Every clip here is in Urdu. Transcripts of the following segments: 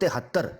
73,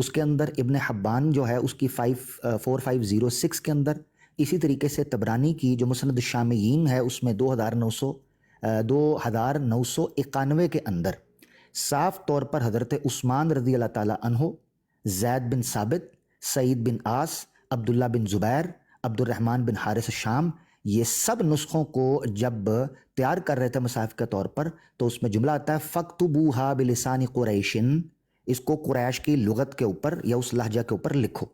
اس کے اندر ابن حبان جو ہے اس کی 4506 کے اندر، اسی طریقے سے طبرانی کی جو مسند الشامیین ہے اس میں 2991 کے اندر صاف طور پر حضرت عثمان رضی اللہ تعالیٰ عنہ، زید بن ثابت، سعید بن عاص، عبداللہ بن زبیر، عبد الرحمن بن حارث الشام، یہ سب نسخوں کو جب تیار کر رہے تھے مصحف کے طور پر تو اس میں جملہ آتا ہے فَاكْتُبُوهَا بِلِسَانِ قُرَيْشٍ، اس کو قریش کی لغت کے اوپر یا اس لہجہ کے اوپر لکھو۔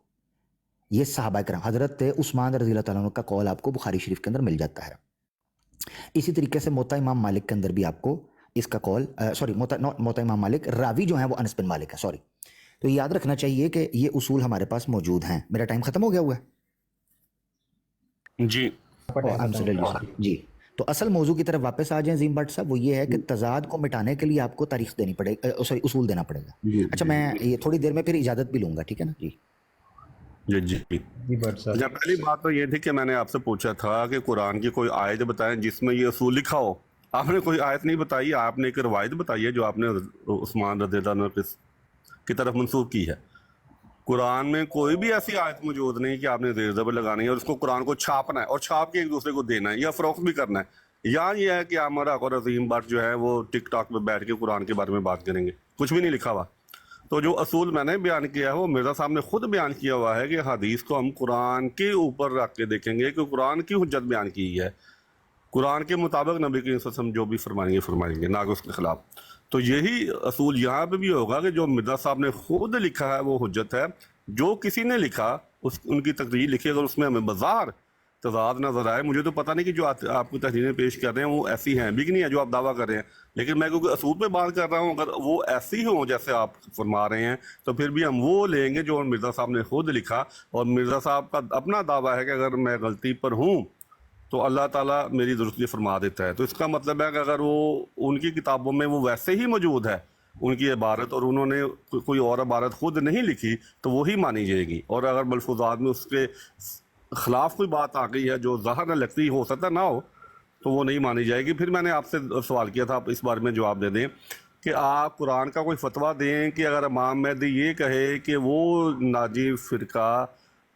یہ صحابہ کرام، حضرت عثمان رضی اللہ تعالیٰ عنہ کا قول آپ کو بخاری شریف کے اندر مل جاتا ہے۔ اسی طریقے سے موطا امام مالک کے اندر بھی آپ کو اس کا قول موطا امام مالک راوی جو ہیں وہ انس بن مالک ہے، سوری۔ تو یاد رکھنا چاہیے کہ یہ اصول ہمارے پاس موجود ہیں۔ میرا ٹائم ختم ہو گیا ہوا ہے؟ جی جی، تو اصل موضوع کی طرف واپس آ جائیں عظیم بٹ صاحب، وہ یہ ہے کہ تضاد کو مٹانے کے لیے آپ کو تاریخ دینی پڑے گا، سوری اصول دینا پڑے گا۔ اچھا، میں یہ تھوڑی دیر میں پھر اجازت بھی لوں گا، ٹھیک ہے نا؟ جی جی جی جی بٹ صاحب، اچھا، پہلی بات تو یہ تھی کہ میں نے آپ سے پوچھا تھا کہ قرآن کی کوئی آیت بتائیں جس میں یہ اصول لکھا ہو۔ آپ نے کوئی آیت نہیں بتائی، آپ نے ایک روایت بتائی ہے جو آپ نے عثمان رضی اللہ عنہ کی طرف منسوخ کی ہے۔ قرآن میں کوئی بھی ایسی آیت موجود نہیں کہ آپ نے زیر زبر لگانی ہے اور اس کو قرآن کو چھاپنا ہے اور چھاپ کے ایک دوسرے کو دینا ہے یا فروخت بھی کرنا ہے، یا یہ ہے کہ ہمارا اور عظیم بٹ جو ہے وہ ٹک ٹاک پہ بیٹھ کے قرآن کے بارے میں بات کریں گے، کچھ بھی نہیں لکھا ہوا۔ تو جو اصول میں نے بیان کیا ہے وہ مرزا صاحب نے خود بیان کیا ہوا ہے کہ حدیث کو ہم قرآن کے اوپر رکھ کے دیکھیں گے کہ قرآن کی حجت بیان کی ہے، قرآن کے مطابق نبی کریم صلی اللہ علیہ وسلم جو بھی فرمائیں گے، نہ کہ اس کے خلاف۔ تو یہی اصول یہاں پہ بھی ہوگا کہ جو مرزا صاحب نے خود لکھا ہے وہ حجت ہے، جو کسی نے لکھا ان کی تقریر لکھی اگر اس میں ہمیں بظاہر تضاد نظر آئے، مجھے تو پتہ نہیں کہ جو آپ کو تحریریں پیش کر رہے ہیں وہ ایسی ہیں بھی کہ نہیں ہے جو آپ دعویٰ کر رہے ہیں، لیکن میں کیونکہ اصول پہ بات کر رہا ہوں، اگر وہ ایسی ہوں جیسے آپ فرما رہے ہیں تو پھر بھی ہم وہ لیں گے جو مرزا صاحب نے خود لکھا، اور مرزا صاحب کا اپنا دعویٰ ہے کہ اگر میں غلطی پر ہوں تو اللہ تعالیٰ میری درستی فرما دیتا ہے۔ تو اس کا مطلب ہے کہ اگر وہ ان کی کتابوں میں وہ ویسے ہی موجود ہے ان کی عبارت، اور انہوں نے کوئی اور عبارت خود نہیں لکھی تو وہی مانی جائے گی، اور اگر ملفوظات میں اس کے خلاف کوئی بات آ گئی ہے جو ظاہر نہ لگتی، ہو سکتا نہ ہو، تو وہ نہیں مانی جائے گی۔ پھر میں نے آپ سے سوال کیا تھا، آپ اس بارے میں جواب دے دیں کہ آپ قرآن کا کوئی فتویٰ دیں کہ اگر امام مہدی یہ کہے کہ وہ ناجی فرقہ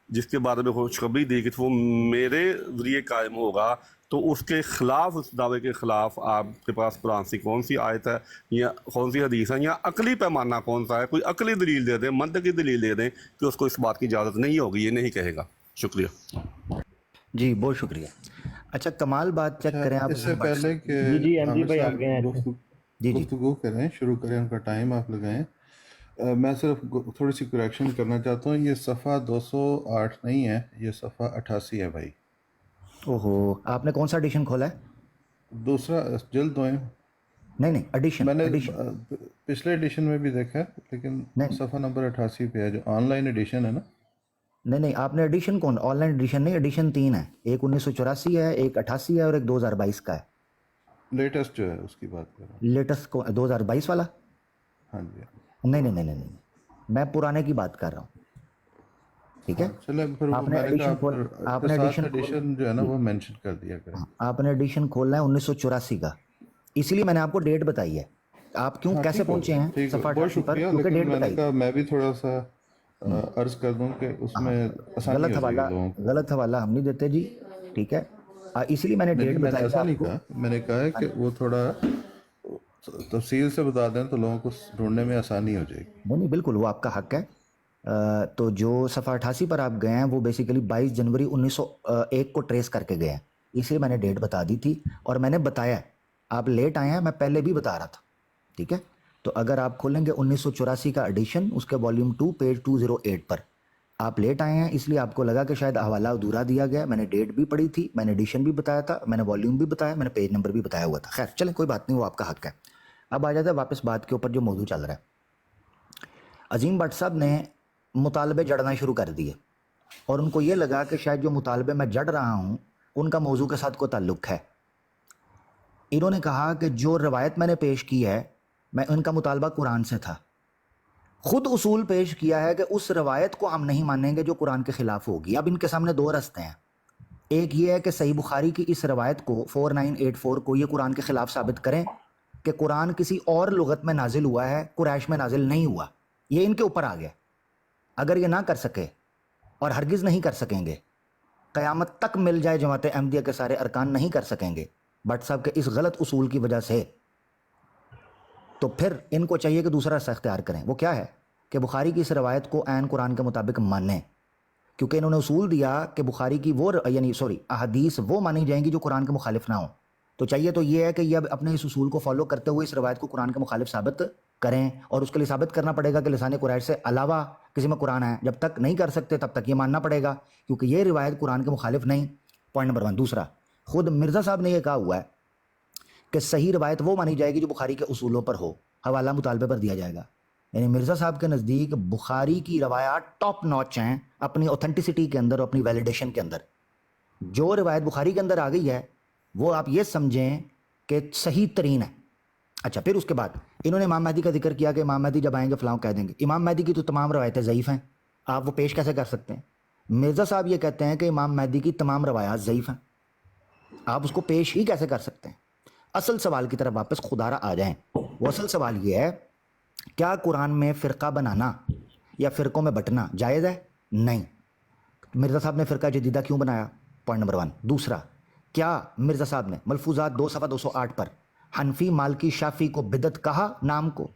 جس کے بارے میں خوشخبری دی کہ وہ میرے ذریعے قائم ہوگا، تو اس کے خلاف، اس دعوے کے خلاف آپ کے پاس قرآن سے کون سی آیت ہے یا کون سی حدیث ہے یا عقلی پیمانہ کون سا ہے؟ کوئی عقلی دلیل دے دیں، منطقی دلیل دے دیں کہ اس کو اس بات کی اجازت نہیں ہوگی، یہ نہیں کہے گا۔ شکریہ جی، بہت شکریہ۔ اچھا، کمال بات چیک کریں آپ اس سے پہلے کہ جی احمدی بھائی آ گئے ہیں، گفتگو کریں، شروع کریں، ان کا ٹائم آپ لگائیں۔ میں صرف تھوڑی سی کریکشن کرنا چاہتا ہوں، یہ صفحہ 208 نہیں ہے، یہ صفحہ 88 ہے بھائی۔ اوہو، آپ نے کون سا ایڈیشن کھولا ہے؟ دوسرا جلد دوئیں، نہیں ایڈیشن، میں نے پچھلے ایڈیشن میں بھی دیکھا ہے لیکن صفحہ نمبر 88 پہ ہے، جو آن لائن ایڈیشن ہے نا۔ نہیں، آپ نے ایڈیشن کون؟ آن لائن ایڈیشن نہیں، ایڈیشن 3 ہے، ایک 1984 ہے، ایک 88 ہے اور ایک 2022 کا ہے۔ لیٹسٹ جو ہے اس کی بات کر رہا ہوں۔ لیٹسٹ 2022 والا؟ ہاں جی، نہیں، میں پرانے کی بات کر رہا ہوں، ٹھیک ہے؟ چلیں پھر آپ نے ایڈیشن جو ہے نا وہ مینشن کر دیا کریں۔ آپ نے ایڈیشن کھولنا ہے 1984 کا، اسی لیے میں نے آپ کو ڈیٹ بتائی ہے۔ آپ کیوں کیسے پہنچے ہیں صفحہ 88 پر؟ کیونکہ ڈیٹ بتائی۔ میں بھی تھوڑا سا عرض کر دوں کہ اس میں غلط حوالہ ہم نہیں دیتے جی، ٹھیک ہے؟ اسی لیے میں نے ڈیٹ بتائی۔ ایسا نہیں کہا، میں نے کہا ہے کہ وہ تھوڑا تفصیل سے بتا دیں تو لوگوں کو ڈھونڈنے میں آسانی ہو جائے گی۔ نہیں، بالکل وہ آپ کا حق ہے۔ تو جو صفحہ 88 پر آپ گئے ہیں وہ بیسیکلی 22 جنوری 1901 کو ٹریس کر کے گئے ہیں، اس لیے میں نے ڈیٹ بتا دی تھی اور میں نے بتایا، آپ لیٹ آئے ہیں، میں پہلے بھی بتا رہا تھا، ٹھیک ہے؟ تو اگر آپ کھولیں گے 1984 کا ایڈیشن، اس کے والیوم 2 پیج 208 پر، آپ لیٹ آئے ہیں اس لیے آپ کو لگا کہ شاید حوالہ ادھورا دیا گیا۔ میں نے ڈیٹ بھی پڑھی تھی، میں نے ایڈیشن بھی بتایا تھا، میں نے والیوم بھی بتایا، میں نے پیج نمبر بھی بتایا ہوا تھا۔ خیر چلیں، کوئی بات نہیں، وہ آپ کا حق ہے۔ اب آ جاتا ہے واپس بات کے اوپر جو موضوع چل رہا ہے۔ عظیم بٹ صاحب نے مطالبے جڑنا شروع کر دیے اور ان کو یہ لگا کہ شاید جو مطالبے میں جڑ رہا ہوں ان کا موضوع کے ساتھ کوئی تعلق ہے۔ انہوں نے کہا کہ جو روایت میں نے پیش کی ہے، میں ان کا مطالبہ قرآن سے تھا، خود اصول پیش کیا ہے کہ اس روایت کو ہم نہیں مانیں گے جو قرآن کے خلاف ہوگی۔ اب ان کے سامنے دو رستے ہیں، ایک یہ ہے کہ صحیح بخاری کی اس روایت کو 4984 کو یہ قرآن کے خلاف ثابت کریں کہ قرآن کسی اور لغت میں نازل ہوا ہے، قریش میں نازل نہیں ہوا، یہ ان کے اوپر آ گیا۔ اگر یہ نہ کر سکے اور ہرگز نہیں کر سکیں گے, قیامت تک مل جائے جماعت احمدیہ کے سارے ارکان نہیں کر سکیں گے بٹ صاحب کے اس غلط اصول کی وجہ سے, تو پھر ان کو چاہیے کہ دوسرا راستہ اختیار کریں. وہ کیا ہے کہ بخاری کی اس روایت کو عین قرآن کے مطابق مانیں, کیونکہ انہوں نے اصول دیا کہ بخاری کی وہ احادیث وہ مانی جائیں گی جو قرآن کے مخالف نہ ہوں. تو چاہیے تو یہ ہے کہ یہ اب اپنے اس اصول کو فالو کرتے ہوئے اس روایت کو قرآن کے مخالف ثابت کریں, اور اس کے لیے ثابت کرنا پڑے گا کہ لسان قریش سے علاوہ کسی میں قرآن ہے. جب تک نہیں کر سکتے تب تک یہ ماننا پڑے گا, کیونکہ یہ روایت قرآن کے مخالف نہیں. Point number 1. دوسرا, خود مرزا صاحب نے یہ کہا ہوا ہے کہ صحیح روایت وہ مانی جائے گی جو بخاری کے اصولوں پر ہو, حوالہ مطالبے پر دیا جائے گا. یعنی مرزا صاحب کے نزدیک بخاری کی روایات ٹاپ نوچ ہیں اپنی اوتھینٹسٹی کے اندر اور اپنی ویلیڈیشن کے اندر. جو روایت بخاری کے اندر آ گئی ہے وہ آپ یہ سمجھیں کہ صحیح ترین ہے. اچھا, پھر اس کے بعد انہوں نے امام مہدی کا ذکر کیا کہ امام مہدی جب آئیں گے فلاں کہہ دیں گے. امام مہدی کی تو تمام روایتیں ضعیف ہیں, آپ وہ پیش کیسے کر سکتے ہیں؟ مرزا صاحب یہ کہتے ہیں کہ امام مہدی کی تمام روایات ضعیف ہیں, آپ اس کو پیش ہی کیسے کر سکتے ہیں؟ اصل سوال کی طرف واپس خدارہ آ جائیں. وہ اصل سوال یہ ہے, کیا قرآن میں فرقہ بنانا یا فرقوں میں بٹنا جائز ہے؟ نہیں. مرزا صاحب نے فرقہ جدیدہ کیوں بنایا؟ Point number 1. دوسرا, کیا مرزا صاحب نے ملفوظات 2 صفحہ 208 پر حنفی مالکی شافی کو بدعت کہا نام کو؟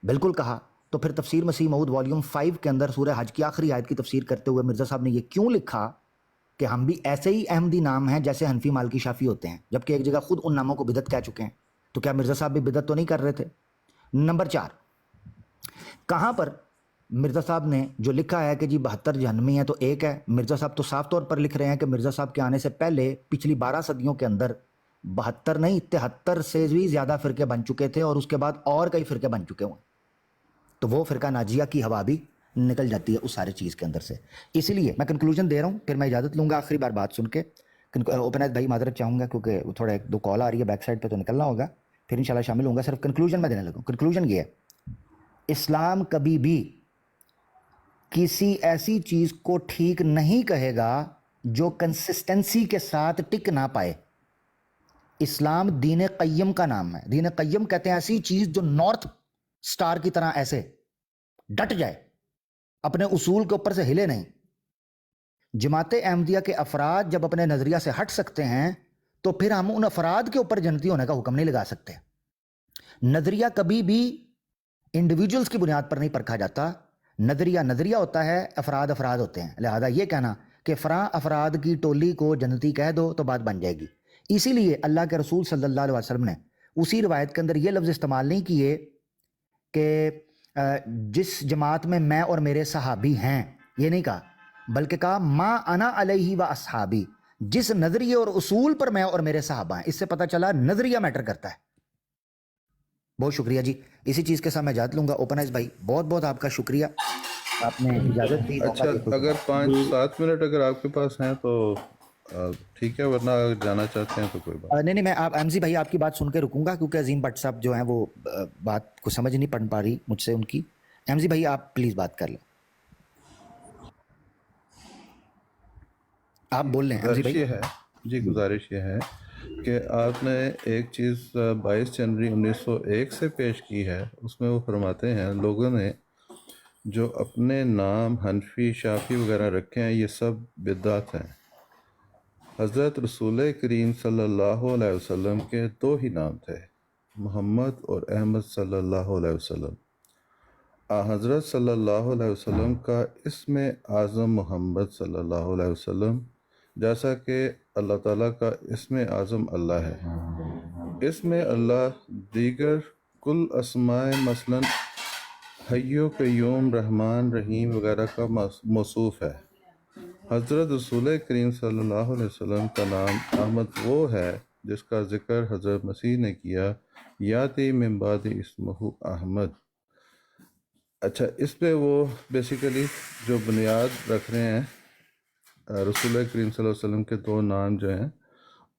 بالکل کہا. تو پھر تفسیر مسیح موعود والیوم 5 کے اندر سورہ حج کی آخری آیت کی تفسیر کرتے ہوئے مرزا صاحب نے یہ کیوں لکھا کہ ہم بھی ایسے ہی احمدی نام ہیں جیسے حنفی مالکی شافی ہوتے ہیں, جبکہ ایک جگہ خود ان ناموں کو بدعت کہہ چکے ہیں. تو کیا مرزا صاحب بھی بدعت تو نہیں کر رہے تھے؟ نمبر 4, کہاں پر مرزا صاحب نے جو لکھا ہے کہ جی 72 جہنمی ہیں تو ایک ہے, مرزا صاحب تو صاف طور پر لکھ رہے ہیں کہ مرزا صاحب کے آنے سے پہلے پچھلی 12 صدیوں کے اندر 72 نہیں 73 سے بھی زیادہ فرقے بن چکے تھے, اور اس کے بعد اور کئی فرقے بن چکے ہوئے. تو وہ فرقہ ناجیہ کی ہوا بھی نکل جاتی ہے اس سارے چیز کے اندر سے. اسی لیے میں کنکلوژن دے رہا ہوں, پھر میں اجازت لوں گا آخری بار بات سن کے. اوپن ایز بھائی معذرت چاہوں گا کیونکہ تھوڑا 1-2 کال آ رہی ہے بیک سائڈ پہ, تو نکلنا ہوگا, پھر انشاءاللہ شامل ہوں گا. صرف کنکلوژن میں دینے لگوں. کنکلوژن یہ ہے, اسلام کبھی بھی کسی ایسی چیز کو ٹھیک نہیں کہے گا جو کنسسٹنسی کے ساتھ ٹک نہ پائے. اسلام دین قیم کا نام ہے. دین قیم کہتے ہیں ایسی چیز جو نارتھ سٹار کی طرح ایسے ڈٹ جائے, اپنے اصول کے اوپر سے ہلے نہیں. جماعت احمدیہ کے افراد جب اپنے نظریہ سے ہٹ سکتے ہیں تو پھر ہم ان افراد کے اوپر جنتی ہونے کا حکم نہیں لگا سکتے. نظریہ کبھی بھی انڈیویجولز کی بنیاد پر نہیں پرکھا جاتا. نظریہ ہوتا ہے, افراد ہوتے ہیں. لہذا یہ کہنا کہ فلاں افراد کی ٹولی کو جنتی کہہ دو تو بات بن جائے گی. اسی لیے اللہ کے رسول صلی اللہ علیہ وسلم نے اسی روایت کے اندر یہ لفظ استعمال نہیں کیے کہ جس جماعت میں میں اور میرے صحابی ہیں, یہ نہیں کہا, بلکہ کہا ما انا علیہ و اصحابی, جس نظریے اور اصول پر میں اور میرے صحابہ ہیں. اس سے پتہ چلا نظریہ میٹر کرتا ہے. بہت شکریہ جی. اسی چیز کے ساتھ میں اجازت لوں گا. اوپن ایز بھائی بہت بہت آپ کا شکریہ, آپ نے اجازت دی. اچھا, اگر 5-7 منٹ اگر آپ کے پاس ہیں تو ٹھیک ہے, ورنہ اگر جانا چاہتے ہیں تو کوئی بات نہیں میں آپ احمزی بھائی آپ کی بات سن کے رکوں گا, کیونکہ عظیم بٹ صاحب جو ہیں وہ بات کو سمجھ نہیں پڑ پا رہی مجھ سے ان کی. احمزی بھائی آپ پلیز بات کر لیں, آپ بول لیں. احمزی بھائی ہے جی, گزارش یہ ہے کہ آپ نے ایک چیز 22 جنوری 1901 سے پیش کی ہے. اس میں وہ فرماتے ہیں لوگوں نے جو اپنے نام حنفی شافی وغیرہ رکھے ہیں یہ سب بدعت ہیں. حضرت رسول کریم صلی اللہ علیہ وسلم کے 2 ہی نام تھے, محمد اور احمد صلی اللہ علیہ وسلم. حضرت صلی اللہ علیہ وسلم کا اسم اعظم محمد صلی اللہ علیہ وسلم, جیسا کہ اللہ تعالیٰ کا اسم اعظم اللہ ہے. اسم اللہ دیگر کل اسماء مثلا حی و قیوم رحمان رحیم وغیرہ کا موصوف ہے. حضرت رسول کریم صلی اللہ علیہ وسلم کا نام احمد وہ ہے جس کا ذکر حضرت مسیح نے کیا, یاتی من بعد اسمہ احمد. اچھا, اس پہ وہ بیسیکلی جو بنیاد رکھ رہے ہیں رسول کریم صلی اللہ علیہ وسلم کے 2 نام جو ہیں,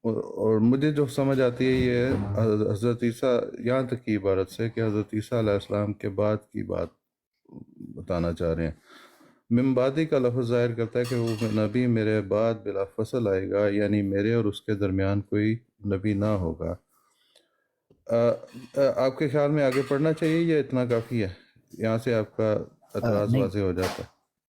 اور مجھے جو سمجھ آتی ہے یہ حضرت عیسیٰ یہاں تک کی عبارت سے کہ حضرت عیسیٰ علیہ السلام کے بعد کی بات بتانا چاہ رہے ہیں. من بعدی کا لفظ ظاہر کرتا ہے کہ وہ نبی میرے بعد بلا فصل آئے گا, یعنی میرے اور اس کے درمیان کوئی نبی نہ ہوگا. آپ کے خیال میں آگے پڑھنا چاہیے یا اتنا کافی ہے؟ یہاں سے آپ کا اعتراض واضح ہو جاتا ہے.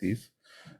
30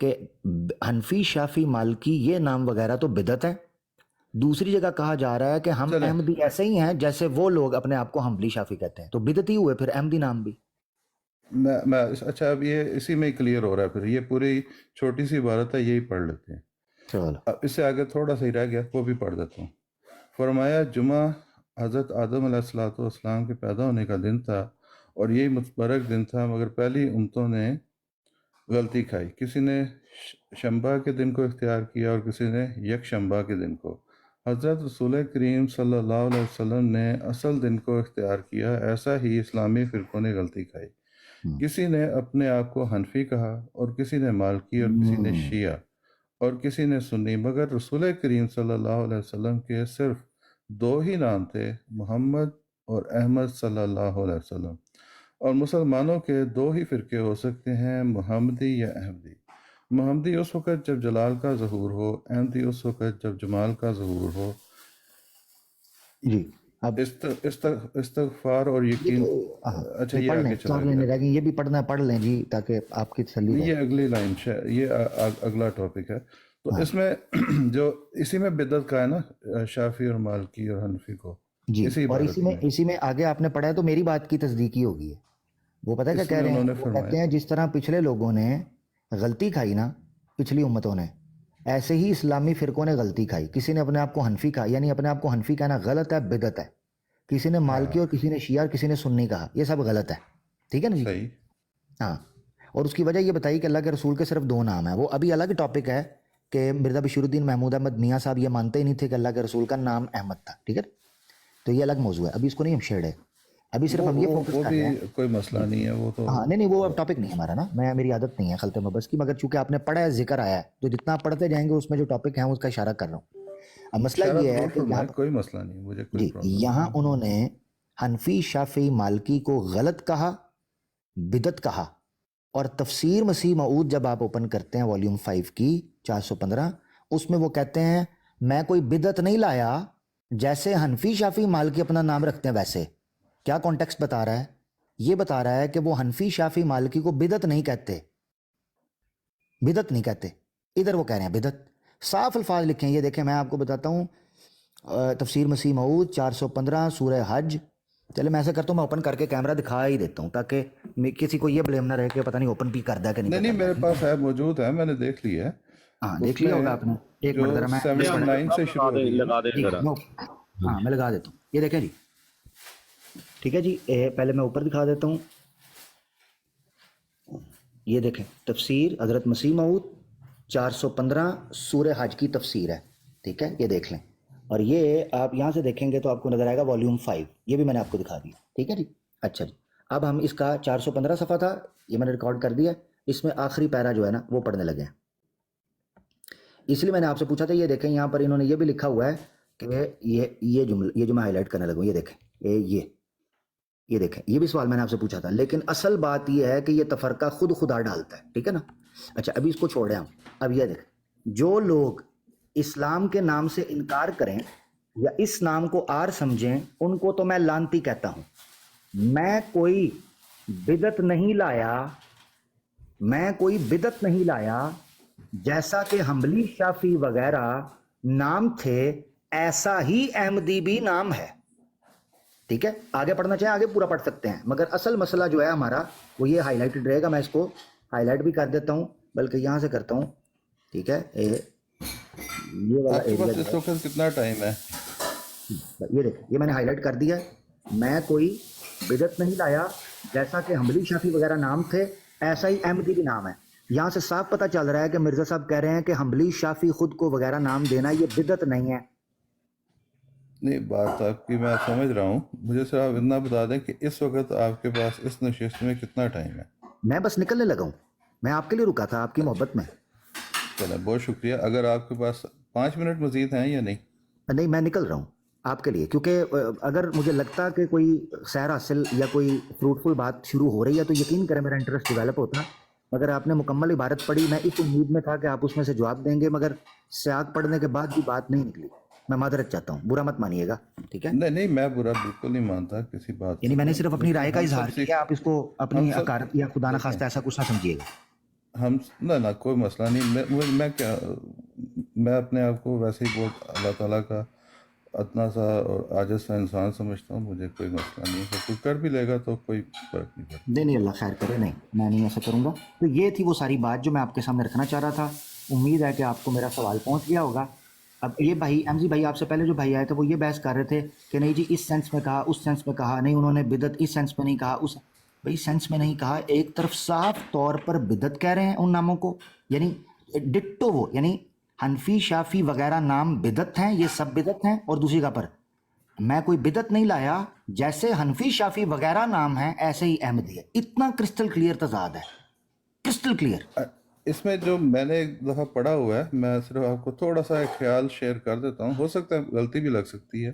کہ حنفی شافی مالکی یہ نام وغیرہ تو بدعت ہے. دوسری جگہ کہا جا رہا ہے کہ ہم چلیں احمدی ایسے ہی ہیں جیسے وہ لوگ اپنے آپ کو حنبلی شافی کہتے ہیں, تو بدعتی ہوئے پھر احمدی نام بھی. میں اچھا اب یہ اسی میں کلیئر ہو رہا ہے. پھر یہ پوری چھوٹی سی عبارت ہے, یہی پڑھ لیتے ہیں. چلو اب اس سے آگے تھوڑا سا ہی رہ گیا, وہ بھی پڑھ دیتا ہوں. فرمایا جمعہ حضرت آدم علیہ الصلوۃ والسلام کے پیدا ہونے کا دن تھا اور یہی متبرک دن تھا, مگر پہلی امتوں نے غلطی کھائی. کسی نے شنبہ کے دن کو اختیار کیا اور کسی نے یک شنبہ کے دن کو. حضرت رسول کریم صلی اللہ علیہ وسلم نے اصل دن کو اختیار کیا, ایسا ہی اسلامی فرقوں نے غلطی کھائی. کسی نے اپنے آپ کو حنفی کہا اور کسی نے مالکی اور کسی نے شیعہ اور کسی نے سنی, مگر رسول کریم صلی اللہ علیہ وسلم کے صرف دو ہی نام تھے, محمد اور احمد صلی اللہ علیہ وسلم. اور مسلمانوں کے دو ہی فرقے ہو سکتے ہیں, محمدی یا احمدی. محمدی اس وقت جب جلال کا ظہور ہو, احمدی اس وقت جب جمال کا ظہور ہو. جی اب استغفار اور یقین. اچھا یہ پڑھ لیں, آگے چلا 4 لائنیں گیا, رہ گئی, یہ بھی پڑھنا ہے, پڑھ لیں جی تاکہ آپ کی تسلی رہے. یہ اگلی لائن یہ اگلا ٹاپک ہے. تو اس میں جو اسی میں بدعت کا ہے نا, شافی اور مالکی اور حنفی کو جی, اسی اور عبارت اسی میں آگے آپ نے پڑھا ہے تو میری بات کی تصدیق ہی ہوگی ہے. وہ پتہ ہے کیا اس کہہ میں رہے انہوں ہیں, نے وہ فرمایا کہتے ہیں جس طرح پچھلے لوگوں نے غلطی کھائی نا, پچھلی امتوں نے, ایسے ہی اسلامی فرقوں نے غلطی کھائی. کسی نے اپنے آپ کو حنفی کہا, یعنی اپنے آپ کو حنفی کہنا غلط ہے, بدعت ہے. کسی نے مالکی اور کسی نے شیعہ اور کسی نے سنی کہا, یہ سب غلط ہے. ٹھیک ہے نا جی. صحیح. ہاں, اور اس کی وجہ یہ بتائی کہ اللہ کے رسول کے صرف 2 نام ہیں. وہ ابھی الگ ٹاپک ہے کہ مرزا بشیر الدین محمود احمد میاں صاحب یہ مانتے ہی نہیں تھے کہ اللہ کے رسول کا نام احمد تھا. ٹھیک ہے, تو یہ الگ موضوع ہے, ابھی اس کو نہیں ہم چھیڑے. ابھی صرف ہم یہ فوکس وہ کر بھی رہے ہیں. کوئی مسئلہ نہیں ہے, وہ تو ہاں نہیں وہ اب ٹاپک نہیں ہے ہمارا نا, میری عادت نہیں ہے خلط مبس کی, مگر چونکہ آپ نے پڑھا ہے, ذکر آیا ہے, تو جتنا آپ پڑھتے جائیں گے اس میں جو ٹاپک ہیں اس کا اشارہ کر رہا ہوں. اب مسئلہ اشارہ یہ ہے ضرور کہ فرمائے, کوئی مسئلہ نہیں, مجھے کوئی جی پرابلم یہاں نہیں. انہوں نے حنفی شافی مالکی کو غلط کہا, بدعت کہا. اور تفسیر مسیح موعود جب آپ اوپن کرتے ہیں والیوم 5 کی 415, اس میں وہ کہتے ہیں میں کوئی بدعت نہیں لایا, جیسے حنفی شافی مالکی اپنا نام رکھتے ہیں ویسے. کیا کانٹیکسٹ بتا رہا ہے؟ یہ بتا رہا ہے کہ وہ حنفی شافی مالکی کو بدعت نہیں کہتے, بدعت نہیں کہتے. ادھر وہ کہہ رہے ہیں بدعت. صاف الفاظ لکھیں, یہ دیکھیں میں آپ کو بتاتا ہوں, تفسیر مسیح موعود 415 سورہ حج. چلے میں ایسا کرتا ہوں, میں اوپن کر کے کیمرہ دکھا ہی دیتا ہوں تاکہ کسی کو یہ بلیم نہ رہے کہ پتہ نہیں اوپن بھی کر دا کہ نہیں نہیں کرتا. میرے پاس ہے, موجود ہے, میں نے دیکھ لی ہے. ہاں اس دیکھ لیا میں ہوگا آپ نے. ایک جو منٹ ذرا میں 79 سے شروع ہو رہی ہے. لگا دیں جی ذرا. ہاں میں لگا دیتا ہوں, یہ دیکھیں جی. ٹھیک ہے جی, پہلے میں اوپر دکھا دیتا ہوں. یہ دیکھیں تفسیر حضرت مسیح موعود 415 سورہ حج کی تفسیر ہے. ٹھیک ہے, یہ دیکھ لیں. اور یہ آپ یہاں سے دیکھیں گے تو آپ کو نظر آئے گا والیوم 5, یہ بھی میں نے آپ کو دکھا دیا. ٹھیک ہے جی. اچھا جی, اب ہم اس کا 415 صفحہ تھا, یہ میں نے ریکارڈ کر دیا. اس میں آخری پیرا جو ہے نا وہ پڑھنے لگے ہیں. اس لیے میں نے آپ سے پوچھا تھا, یہ دیکھیں یہاں پر انہوں نے یہ بھی لکھا ہوا ہے کہ یہ جملہ, یہ جو میں ہائی لائٹ کرنے لگوں, یہ دیکھیں, یہ دیکھیں, یہ بھی سوال میں نے آپ سے پوچھا تھا. لیکن اصل بات یہ ہے کہ یہ تفرقہ خدا ڈالتا ہے. ٹھیک ہے نا. اچھا ابھی اس کو چھوڑیں ہم. اب یہ دیکھیں, جو لوگ اسلام کے نام سے انکار کریں یا اس نام کو آر سمجھیں, ان کو تو میں لعنتی کہتا ہوں. میں کوئی بدعت نہیں لایا, میں کوئی بدعت نہیں لایا, جیسا کہ حنبلی شافی وغیرہ نام تھے ایسا ہی احمدی بھی نام ہے. ٹھیک ہے, آگے پڑھنا چاہیں آگے پورا پڑھ سکتے ہیں, مگر اصل مسئلہ جو ہے ہمارا وہ یہ ہائی لائٹڈ رہے گا. میں اس کو ہائی لائٹ بھی کر دیتا ہوں, بلکہ یہاں سے کرتا ہوں. ٹھیک ہے, یہ والا آپ کے ایریا پاس جو اس وقت کتنا ٹائم ہے؟ ہے, یہ دیکھیں, یہ میں نے ہائی لائٹ کر دیا. میں کوئی بدعت نہیں لایا, جیسا کہ حنبلی شافی وغیرہ نام تھے ایسا ہی احمدی بھی نام ہے. یہاں سے صاف پتہ چل رہا ہے کہ مرزا صاحب کہہ رہے ہیں کہ حنبلی شافی خود کو وغیرہ نام دینا یہ بدعت نہیں ہے. نہیں, بات آپ کی میں سمجھ رہا ہوں, مجھے صرف آپ اتنا بتا دیں کہ اس وقت آپ کے پاس اس نشست میں کتنا ٹائم ہے. میں بس نکلنے لگا ہوں, میں آپ کے لیے رکا تھا, آپ کی محبت میں. چلیں, بہت شکریہ. اگر آپ کے پاس 5 منٹ مزید ہیں یا نہیں؟ نہیں, میں نکل رہا ہوں آپ کے لیے, کیونکہ اگر مجھے لگتا کہ کوئی خیر حاصل یا کوئی فروٹفل بات شروع ہو رہی ہے تو یقین کریں میرا انٹرسٹ ڈیولپ ہوتا. مگر آپ نے مکمل عبارت پڑھی, میں اس امید میں تھا کہ آپ اس میں سے جواب دیں گے, مگر سیاق پڑھنے کے بعد بھی بات نہیں نکلی. میں معذرت چاہتا ہوں, برا مت مانیے گا. ٹھیک ہے, نہیں, میں برا بالکل نہیں مانتا کسی بات یعنی سے. میں نے صرف اپنی رائے کا ہم اظہار سب کیا, آپ اس کو اپنی ہم سب حقارت یا خدا نہ دیکھیں. خواستہ ایسا کچھ نہ سمجھیے گا. ہم نہ کوئی مسئلہ نہیں، میں کیا، میں اپنے آپ کو ویسے ہی بہت اللہ تعالیٰ کا اتنا سا اور عاجز سا انسان سمجھتا ہوں، مجھے کوئی مسئلہ نہیں ہے، کوئی کر بھی لے گا تو کوئی فرق نہیں پڑتا۔ نہیں اللہ خیر کرے، نہیں میں نہیں ایسا کروں گا۔ تو یہ تھی وہ ساری بات جو میں آپ کے سامنے رکھنا چاہ رہا تھا، امید ہے کہ آپ کو میرا سوال پہنچ گیا ہوگا۔ اب یہ بھائی ایم جی بھائی آپ سے پہلے جو بھائی آئے تھے وہ یہ بحث کر رہے تھے کہ نہیں جی اس سینس میں کہا، اس سینس میں کہا، نہیں انہوں نے بدعت اس سینس میں نہیں کہا، اس بھائی سینس میں نہیں کہا، ایک طرف صاف طور پر بدعت کہہ رہے ہیں ان ناموں کو، یعنی ڈٹو وہ، یعنی حنفی شافی وغیرہ نام بدعت ہیں، یہ سب بدعت ہیں، اور دوسری جگہ پر میں کوئی بدعت نہیں لایا، جیسے حنفی شافی وغیرہ نام ہیں ایسے ہی احمدی ہے۔ اتنا کرسٹل کلیئر تضاد ہے، کرسٹل کلیئر۔ اس میں جو میں نے ایک دفعہ پڑھا ہوا ہے، میں صرف آپ کو تھوڑا سا ایک خیال شیئر کر دیتا ہوں، ہو سکتا ہے غلطی بھی لگ سکتی ہے۔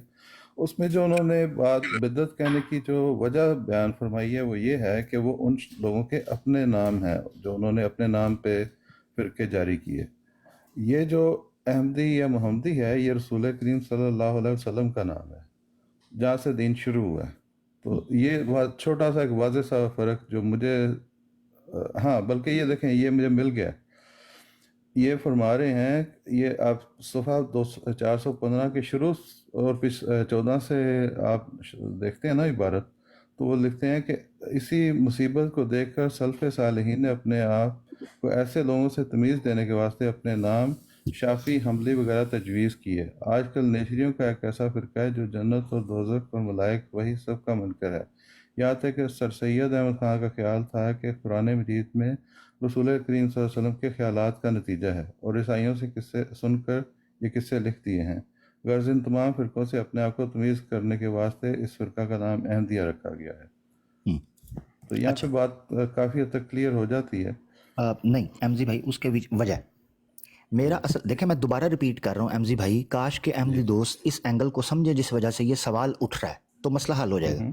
اس میں جو انہوں نے بات بدعت کہنے کی جو وجہ بیان فرمائی ہے وہ یہ ہے کہ وہ ان لوگوں کے اپنے نام ہیں جو انہوں نے اپنے نام پہ فرقے جاری کیے۔ یہ جو احمدی یا محمدی ہے یہ رسول کریم صلی اللہ علیہ وسلم کا نام ہے، جہاں سے دین شروع ہوا ہے۔ تو یہ چھوٹا سا ایک واضح سا فرق جو مجھے، ہاں بلکہ یہ دیکھیں یہ مجھے مل گیا، یہ فرما رہے ہیں، یہ آپ صفحہ 415 کے شروع اور 14 سے آپ دیکھتے ہیں نا عبارت، تو وہ لکھتے ہیں کہ اسی مصیبت کو دیکھ کر سلف صالحین نے اپنے آپ کو ایسے لوگوں سے تمیز دینے کے واسطے اپنے نام شافی، حملی وغیرہ تجویز کی ہے۔ آج کل نیچریوں کا ایک ایسا فرقہ ہے جو جنت اور دوزخ اور ملائک وہی سب کا منکر ہے۔ یہاں تک کہ سر سید احمد خان کا خیال تھا کہ قرآن مجید میں رسول کریم صلی اللہ علیہ وسلم کے خیالات کا نتیجہ ہے، اور عیسائیوں سے قصے سن کر یہ قصے لکھ دیے ہیں۔ غرض ان تمام فرقوں سے اپنے آپ کو تمیز کرنے کے واسطے اس فرقہ کا نام احمدیہ رکھا گیا ہے۔ تو یہاں پہ بات کافی حد تک کلیئر ہو جاتی ہے۔ نہیں ایم جی بھائی، اس کے وجہ میرا اصل دیکھیں، میں دوبارہ ریپیٹ کر رہا ہوں ایم جی بھائی، کاش کے احمدی دوست اس اینگل کو سمجھے جس وجہ سے یہ سوال اٹھ رہا ہے تو مسئلہ حل ہو جائے گا۔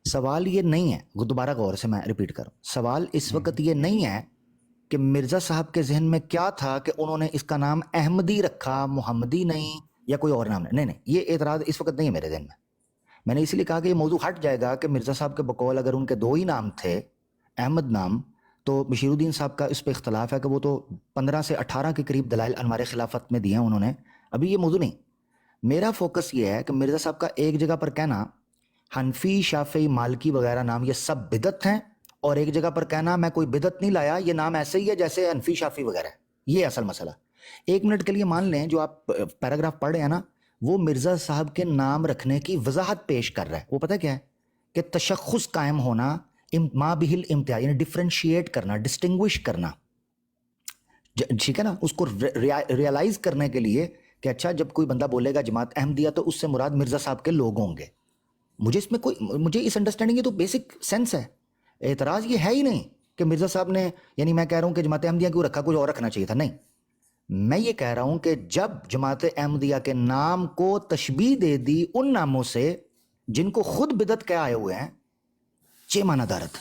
سوال یہ نہیں ہے، دوبارہ غور سے میں ریپیٹ کر رہا ہوں، سوال اس وقت یہ نہیں ہے کہ مرزا صاحب کے ذہن میں کیا تھا کہ انہوں نے اس کا نام احمدی رکھا، محمدی نہیں، یا کوئی اور نام نہیں، یہ اعتراض اس وقت نہیں ہے میرے ذہن میں نے اس لیے کہا کہ یہ موضوع ہٹ جائے گا کہ مرزا صاحب کے بقول اگر ان کے 2 ہی نام تھے احمد نام، تو بشیر الدین صاحب کا اس پہ اختلاف ہے کہ وہ تو 15 سے 18 کے قریب دلائل انوار خلافت میں دیے ہیں انہوں نے، ابھی یہ موضوع نہیں۔ میرا فوکس یہ ہے کہ مرزا صاحب کا ایک جگہ پر کہنا حنفی شافعی مالکی وغیرہ نام یہ سب بدعت ہیں، اور ایک جگہ پر کہنا میں کوئی بدعت نہیں لایا، یہ نام ایسے ہی ہے جیسے حنفی شافعی وغیرہ ہے۔ یہ اصل مسئلہ۔ 1 منٹ کے لیے مان لیں جو آپ پیراگراف پڑھ رہے ہیں نا، وہ مرزا صاحب کے نام رکھنے کی وضاحت پیش کر رہا ہے۔ وہ پتہ کیا ہے کہ تشخص قائم ہونا، ما بہل امتیاز، یعنی ڈفرینشیٹ کرنا، ڈسٹنگوش کرنا، ٹھیک ہے نا، اس کو ریئلائز کرنے کے لیے کہ اچھا جب کوئی بندہ بولے گا جماعت احمدیہ تو اس سے مراد مرزا صاحب کے لوگ ہوں گے۔ مجھے اس انڈرسٹینڈنگ یہ تو بیسک سینس ہے۔ اعتراض یہ ہے ہی نہیں کہ مرزا صاحب نے، یعنی میں کہہ رہا ہوں کہ جماعت احمدیہ کیوں رکھا، کچھ اور رکھنا چاہیے تھا، نہیں، میں یہ کہہ رہا ہوں کہ جب جماعت احمدیہ کے نام کو تشبیہ دے دی ان ناموں سے جن کو خود بدعت کہہ آئے ہوئے ہیں، چے معنی دارت۔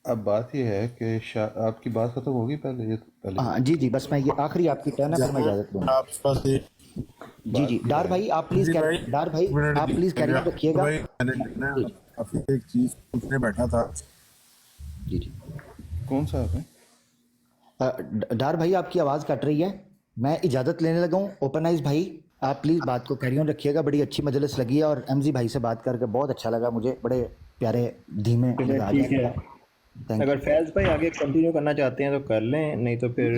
اب بات یہ ہے کہ آپ کی بات ختم ہوگی پہلے؟ ہاں جی بس میں یہ آخری آپ کی ٹرن ہے، پھر میں اجازت لوں گا۔ جی ڈار بھائی آپ پلیز کیری آن رکھیے گا۔ ایک چیز پوچھنے بیٹھا تھا۔ جی کون سا ہے؟ ڈار بھائی آپ کی آواز کٹ رہی ہے، میں اجازت لینے لگا ہوں۔ اوپن آئز بھائی آپ پلیز بات کو کیری آن رکھیے گا، بڑی اچھی مجلس لگی ہے، اور ایم جی بھائی سے بات کر کے بہت اچھا لگا مجھے، بڑے پیارے دھیمے مزاج ہیں۔ اگر فیض بھائی آگے کنٹینیو کرنا چاہتے ہیں تو کر لیں، نہیں تو پھر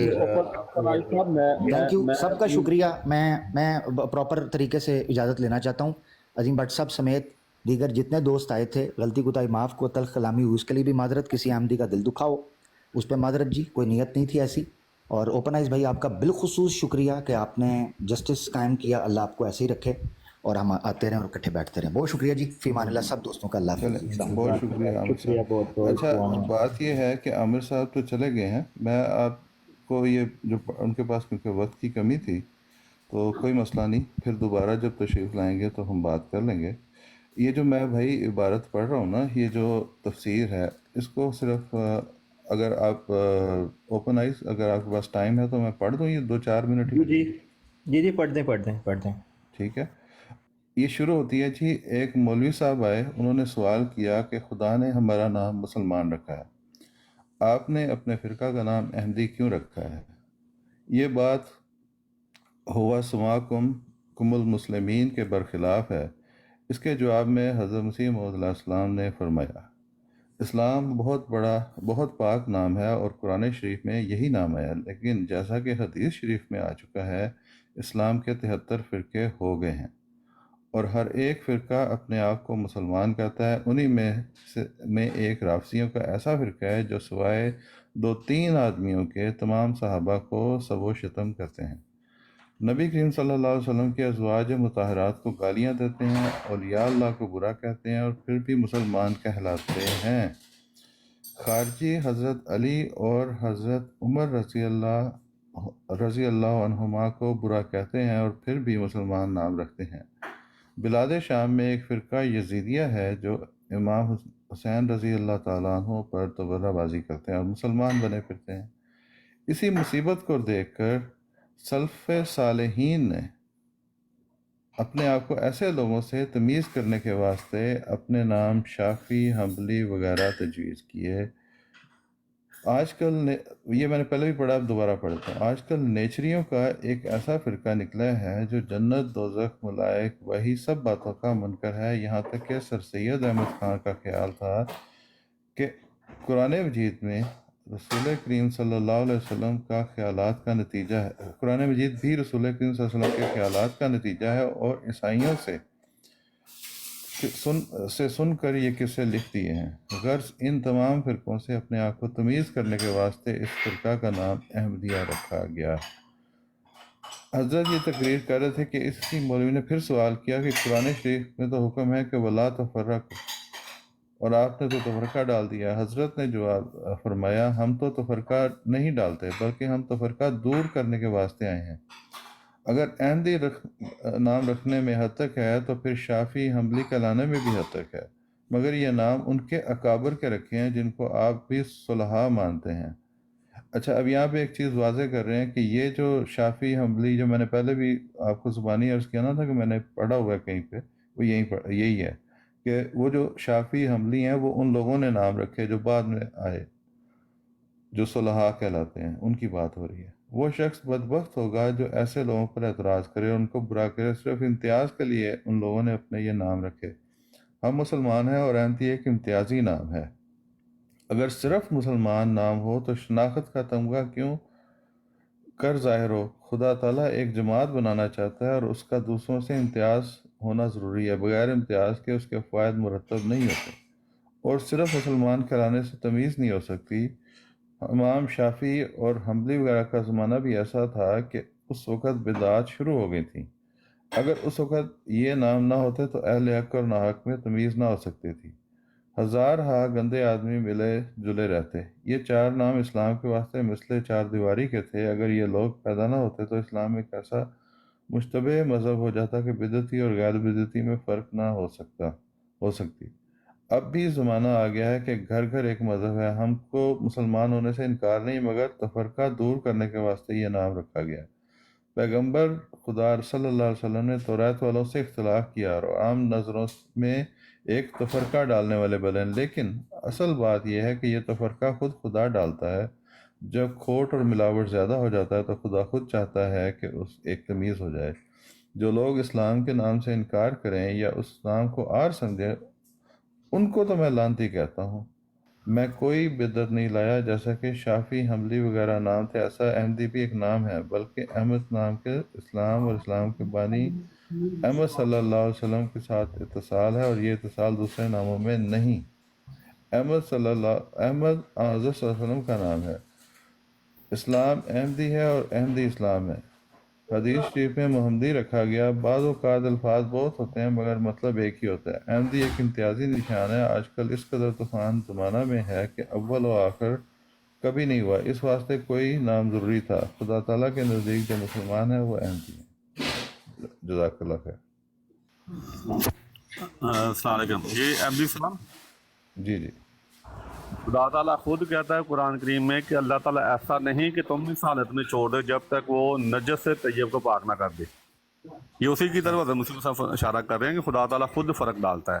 تھینک یو، سب کا شکریہ۔ میں پراپر طریقے سے اجازت لینا چاہتا ہوں۔ عظیم بٹ صاحب سمیت دیگر جتنے دوست آئے تھے، غلطی کوتاہی معاف، کو تلخ کلامی ہوئی اس کے لیے بھی معذرت، کسی احمدی کا دل دکھا ہو اس پہ معذرت جی، کوئی نیت نہیں تھی ایسی۔ اور اوپن آئز بھائی آپ کا بالخصوص شکریہ کہ آپ نے جسٹس قائم کیا، اللہ آپ کو ایسے ہی رکھے، اور ہم آتے رہیں اور اکٹھے بیٹھتے رہیں۔ بہت شکریہ جی، فی امان اللہ سب دوستوں کا، اللہ حافظ۔ بہت شکریہ عامر صاحب۔ اچھا بات یہ ہے کہ عامر صاحب تو چلے گئے ہیں، میں آپ کو یہ جو ان کے پاس کیونکہ وقت کی کمی تھی تو کوئی مسئلہ نہیں، پھر دوبارہ جب تشریف لائیں گے تو ہم بات کر لیں گے۔ یہ جو میں بھائی عبارت پڑھ رہا ہوں نا، یہ جو تفسیر ہے اس کو صرف اگر آپ اوپن آئیز، اگر آپ کے پاس ٹائم ہے تو میں پڑھ دوں، یہ 2-4 منٹ جی پڑھ دیں۔ ٹھیک ہے۔ یہ شروع ہوتی ہے جی، ایک مولوی صاحب آئے، انہوں نے سوال کیا کہ خدا نے ہمارا نام مسلمان رکھا ہے، آپ نے اپنے فرقہ کا نام احمدی کیوں رکھا ہے؟ یہ بات ہوا سماکم کم المسلمین کے برخلاف ہے۔ اس کے جواب میں حضرت مسیح موعود علیہ السلام نے فرمایا، اسلام بہت بڑا بہت پاک نام ہے اور قرآن شریف میں یہی نام ہے، لیکن جیسا کہ حدیث شریف میں آ چکا ہے، اسلام کے 73 فرقے ہو گئے ہیں اور ہر ایک فرقہ اپنے آپ کو مسلمان کہتا ہے۔ انہی میں ایک رافضیوں کا ایسا فرقہ ہے جو سوائے 2-3 آدمیوں کے تمام صحابہ کو سب و شتم کرتے ہیں، نبی کریم صلی اللہ علیہ وسلم کے ازواج مطہرات کو گالیاں دیتے ہیں، اولیاء اللہ کو برا کہتے ہیں اور پھر بھی مسلمان کہلاتے ہیں۔ خارجی حضرت علی اور حضرت عمر رضی اللہ عنہما کو برا کہتے ہیں اور پھر بھی مسلمان نام رکھتے ہیں۔ بلاد شام میں ایک فرقہ یزیدیہ ہے جو امام حسین رضی اللہ تعالیٰ عنہ پر تبرہ بازی کرتے ہیں اور مسلمان بنے پھرتے ہیں۔ اسی مصیبت کو دیکھ کر سلف صالحین نے اپنے آپ کو ایسے لوگوں سے تمیز کرنے کے واسطے اپنے نام شافعی، حنبلی وغیرہ تجویز کیے۔ آج کل یہ میں نے پہلے بھی پڑھا، اب دوبارہ پڑھتا ہوں۔ آج کل نیچریوں کا ایک ایسا فرقہ نکلا ہے جو جنت، دوزخ، ملائک، وہی سب باتوں کا منکر ہے، یہاں تک کہ سر سید احمد خان کا خیال تھا کہ قرآن مجید میں رسول کریم صلی اللہ علیہ وسلم کا خیالات کا نتیجہ ہے، قرآن مجید بھی رسول کریم صلی اللہ علیہ وسلم کے خیالات کا نتیجہ ہے، اور عیسائیوں سے سن کر یہ قصے لکھ دیے ہیں۔ غرض ان تمام فرقوں سے اپنے آپ کو تمیز کرنے کے واسطے اس فرقہ کا نام احمدیہ رکھا گیا۔ حضرت یہ تقریر کر رہے تھے کہ اسی مولوی نے پھر سوال کیا کہ قرآن شریف میں تو حکم ہے کہ ولا تفرقوا، اور آپ نے تو تفرقہ ڈال دیا۔ حضرت نے جواب فرمایا، ہم تو تفرقہ نہیں ڈالتے، بلکہ ہم تفرقہ دور کرنے کے واسطے آئے ہیں۔ اگر احمدی نام رکھنے میں حد تک ہے تو پھر شافعی، حنبلی کہلانے میں بھی حد تک ہے، مگر یہ نام ان کے اکابر کے رکھے ہیں جن کو آپ بھی صلحاء مانتے ہیں۔ اچھا، اب یہاں پہ ایک چیز واضح کر رہے ہیں کہ یہ جو شافعی، حنبلی، جو میں نے پہلے بھی آپ کو زبانی عرض کیا نا تھا کہ میں نے پڑھا ہوا ہے کہیں پہ، وہ یہی ہے کہ وہ جو شافعی، حنبلی ہیں وہ ان لوگوں نے نام رکھے جو بعد میں آئے، جو صلحاء کہلاتے ہیں، ان کی بات ہو رہی ہے۔ وہ شخص بدبخت ہوگا جو ایسے لوگوں پر اعتراض کرے اور ان کو برا کرے، صرف امتیاز کے لیے ان لوگوں نے اپنے یہ نام رکھے۔ ہم مسلمان ہیں اور احمدی ایک امتیازی نام ہے۔ اگر صرف مسلمان نام ہو تو شناخت کا تمغہ کیوں کر ظاہر ہو؟ خدا تعالیٰ ایک جماعت بنانا چاہتا ہے اور اس کا دوسروں سے امتیاز ہونا ضروری ہے، بغیر امتیاز کے اس کے فوائد مرتب نہیں ہوتے، اور صرف مسلمان کہلانے سے تمیز نہیں ہو سکتی۔ امام شافعی اور حنبلی وغیرہ کا زمانہ بھی ایسا تھا کہ اس وقت بدعات شروع ہو گئی تھیں۔ اگر اس وقت یہ نام نہ ہوتے تو اہل حق اور ناحق میں تمیز نہ ہو سکتی تھی۔ ہزارہا گندے آدمی ملے جلے رہتے۔ یہ 4 نام اسلام کے واسطے مثل 4 دیواری کے تھے۔ اگر یہ لوگ پیدا نہ ہوتے تو اسلام میں ایک ایسا مشتبہ مذہب ہو جاتا کہ بدعتی اور غیر بدعتی میں فرق نہ ہو سکتی۔ اب بھی زمانہ آ گیا ہے کہ گھر گھر ایک مذہب ہے۔ ہم کو مسلمان ہونے سے انکار نہیں، مگر تفرقہ دور کرنے کے واسطے یہ نام رکھا گیا۔ پیغمبر خدا صلی اللہ علیہ وسلم نے توریت والوں سے اختلاف کیا اور عام نظروں میں ایک تفرقہ ڈالنے والے بنے، لیکن اصل بات یہ ہے کہ یہ تفرقہ خدا ڈالتا ہے۔ جب کھوٹ اور ملاوٹ زیادہ ہو جاتا ہے تو خدا خود چاہتا ہے کہ اس ایک تمیز ہو جائے۔ جو لوگ اسلام کے نام سے انکار کریں یا اس نام کو عار سمجھیں، ان کو تو میں لعنتی کہتا ہوں۔ میں کوئی بدعت نہیں لایا، جیسا کہ شافعی، حنبلی وغیرہ نام تھے، ایسا احمدی بھی ایک نام ہے، بلکہ احمد نام کے اسلام اور اسلام کے بانی احمد صلی اللہ علیہ وسلم کے ساتھ اتصال ہے، اور یہ اتصال دوسرے ناموں میں نہیں۔ احمد حضرت صلی اللہ علیہ وسلم کا نام ہے۔ اسلام احمدی ہے اور احمدی اسلام ہے۔ حدیث شریف میں محمدی رکھا گیا۔ بعض اوقات الفاظ بہت ہوتے ہیں مگر مطلب ایک ہی ہوتا ہے۔ احمدی ایک امتیازی نشان ہے۔ آج کل اس قدر طوفان زمانہ میں ہے کہ اول و آخر کبھی نہیں ہوا، اس واسطے کوئی نام ضروری تھا۔ خدا تعالیٰ کے نزدیک جو مسلمان ہے وہ احمدی ہے۔ جزاک اللہ خیر۔ السلام علیکم۔ یہ احمدی سلام، جی جی خدا تعالیٰ خود کہتا ہے قرآن کریم میں کہ اللہ تعالیٰ ایسا نہیں کہ تم اس حالت میں چھوڑ دے جب تک وہ نجس سے طیب کو پاک نہ کر دے۔ یہ اسی کی طرف حضرت مسلم صاحب اشارہ کر رہے ہیں کہ خدا تعالیٰ خود فرق ڈالتا ہے۔